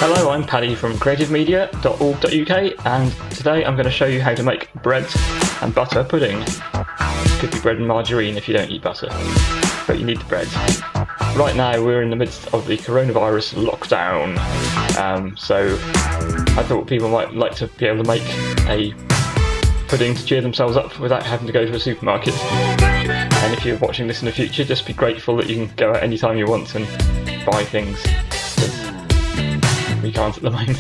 Hello, I'm Paddy from creativemedia.org.uk, and today I'm going to show you how to make bread and butter pudding. Could be bread and margarine if you don't eat butter, but you need the bread. Right now we're in the midst of the coronavirus lockdown, so I thought people might like to be able to make a pudding to cheer themselves up without having to go to a supermarket. And if you're watching this in the future, just be grateful that you can go out anytime you want and buy things. We can't at the moment.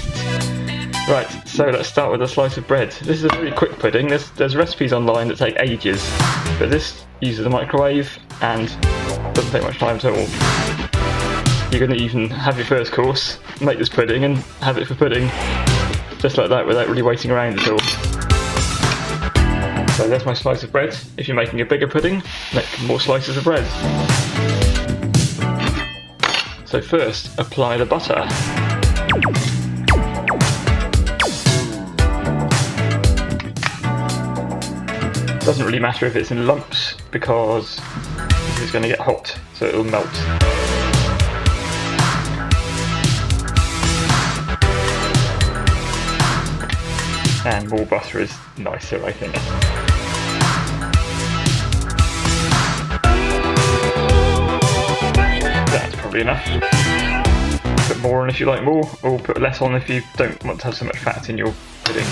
Right, so let's start with a slice of bread. This is a very quick pudding. There's recipes online that take ages, but this uses a microwave and doesn't take much time at all. You're going to even have your first course, make this pudding and have it for pudding, just like that, without really waiting around at all. So there's my slice of bread. If you're making a bigger pudding, make more slices of bread. So first, apply the butter. Doesn't really matter if it's in lumps because this is going to get hot, so it'll melt. And more butter is nicer, I think. That's probably enough. Put more on if you like more, or put less on if you don't want to have so much fat in your pudding.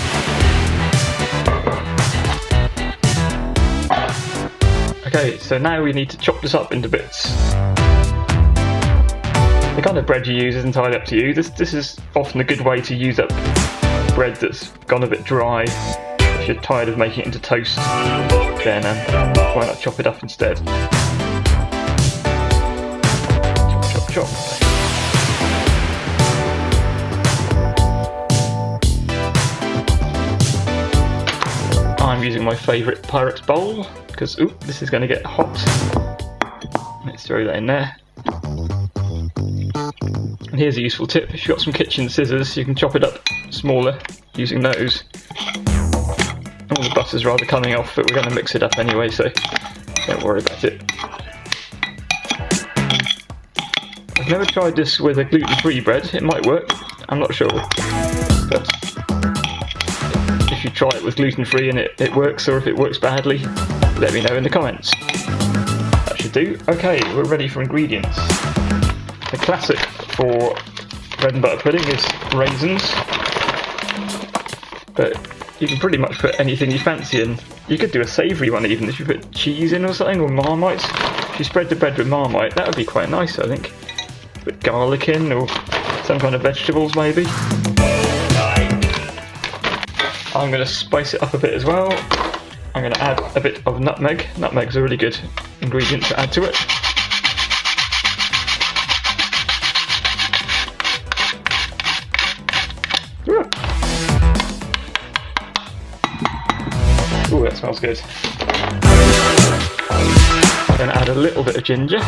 Okay, so now we need to chop this up into bits. The kind of bread you use is entirely up to you. This is often a good way to use up bread that's gone a bit dry. If you're tired of making it into toast, then why not chop it up instead? Chop, chop, chop. I'm using my favourite Pyrex bowl because this is going to get hot. Let's throw that in there. And here's a useful tip: if you've got some kitchen scissors, you can chop it up smaller using those. All the butter's rather coming off, but we're going to mix it up anyway, so don't worry about it. I've never tried this with a gluten-free bread. It might work, I'm not sure. But if you try it with gluten-free and it works, or if it works badly, let me know in the comments. That should do. Okay, we're ready for ingredients. The classic for bread and butter pudding is raisins, but you can pretty much put anything you fancy in. You could do a savoury one even, if you put cheese in or something, or marmite. If you spread the bread with marmite, that would be quite nice, I think. Put garlic in, or some kind of vegetables maybe. I'm going to spice it up a bit as well. I'm going to add a bit of nutmeg. Nutmeg's a really good ingredient to add to it. Ooh, that smells good. I'm going to add a little bit of ginger.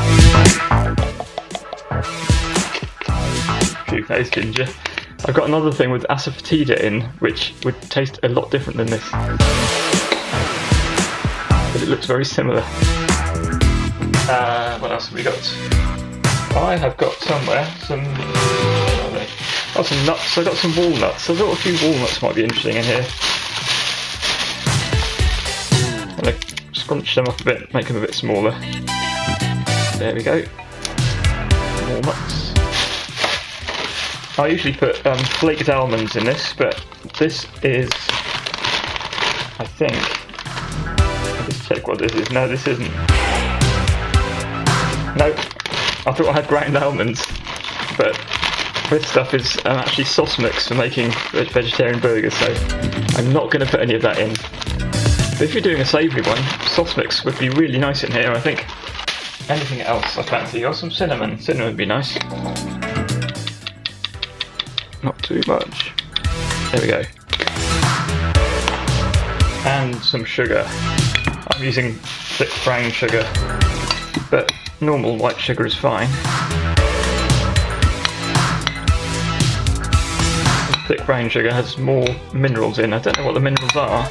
Phew, that is ginger. I've got another thing with asafoetida in, which would taste a lot different than this. But it looks very similar. What else have we got? I have got somewhere some nuts. I got some walnuts. I thought a few walnuts might be interesting in here. I'm going to scrunch them up a bit, make them a bit smaller. There we go. Walnuts. I usually put flaked almonds in this, but this is, I think, I'll just check what this is. No, this isn't. No, I thought I had ground almonds, but this stuff is actually sosmix for making vegetarian burgers, so I'm not going to put any of that in. But if you're doing a savoury one, sosmix would be really nice in here, I think. Anything else I fancy? Or some cinnamon. Cinnamon would be nice. Not too much. There we go. And some sugar. I'm using thick brown sugar, but normal white sugar is fine. Thick brown sugar has more minerals in. I don't know what the minerals are,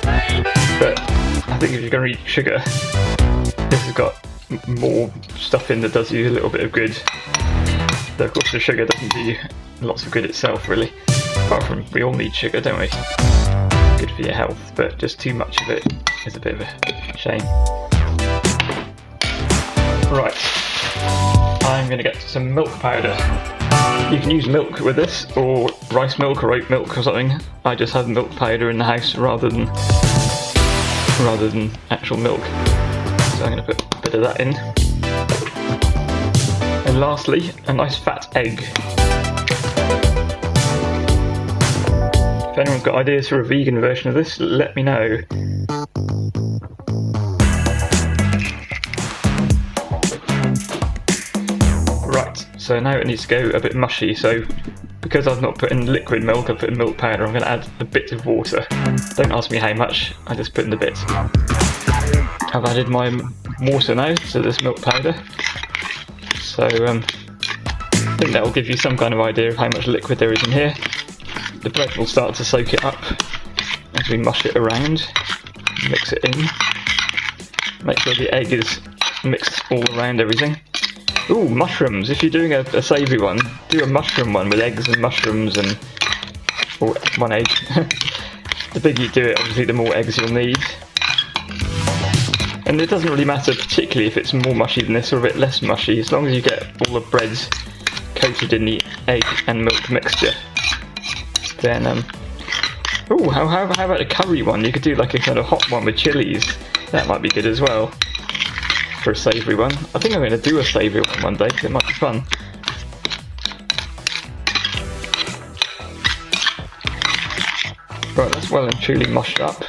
but I think if you're going to eat sugar, this has got more stuff in that does you a little bit of good. Though of course the sugar doesn't do lots of good itself really. Apart from we all need sugar, don't we? Good for your health, but just too much of it is a bit of a shame. Right, I'm going to get some milk powder. You can use milk with this, or rice milk or oat milk or something. I just have milk powder in the house rather than actual milk. So I'm going to put a bit of that in. And lastly, a nice fat egg. If anyone's got ideas for a vegan version of this, let me know. Right, so now it needs to go a bit mushy, so because I've not put in liquid milk, I've put in milk powder, I'm going to add a bit of water. Don't ask me how much, I just put in a bit. I've added my water now to this milk powder, so I think that will give you some kind of idea of how much liquid there is in here. The bread will start to soak it up as we mush it around, mix it in. Make sure the egg is mixed all around everything. Ooh, mushrooms! If you're doing a savoury one, do a mushroom one with eggs and mushrooms or one egg. The bigger you do it, obviously the more eggs you'll need. And it doesn't really matter particularly if it's more mushy than this or a bit less mushy, as long as you get all the breads coated in the egg and milk mixture. Then, ooh, how about a curry one? You could do like a kind of hot one with chillies. That might be good as well. For a savoury one. I think I'm going to do a savoury one day because it might be fun. Right, that's well and truly mushed up.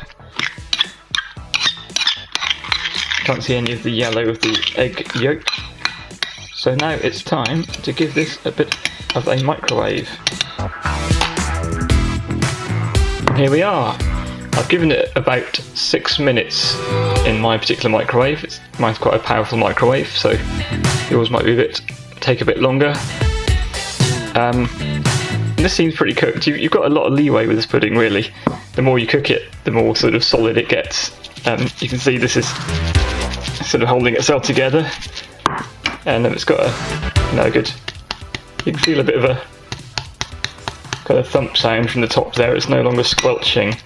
Can't see any of the yellow of the egg yolk. So now it's time to give this a bit of a microwave. And here we are. I've given it about 6 minutes in my particular microwave. Mine's quite a powerful microwave, so yours might take a bit longer. This seems pretty cooked. You've got a lot of leeway with this pudding, really. The more you cook it, the more sort of solid it gets. You can see this is sort of holding itself together, and then it's got a good. You can feel a bit of a kind of thump sound from the top there. It's no longer squelching.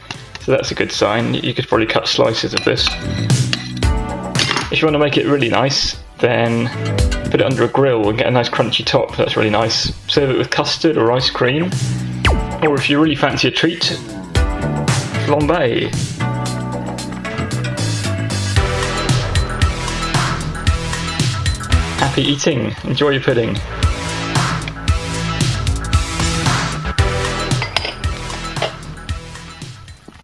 So that's a good sign. You could probably cut slices of this. If you want to make it really nice, then put it under a grill and get a nice crunchy top. That's really nice. Serve it with custard or ice cream. Or if you really fancy a treat, flambe. Happy eating. Enjoy your pudding.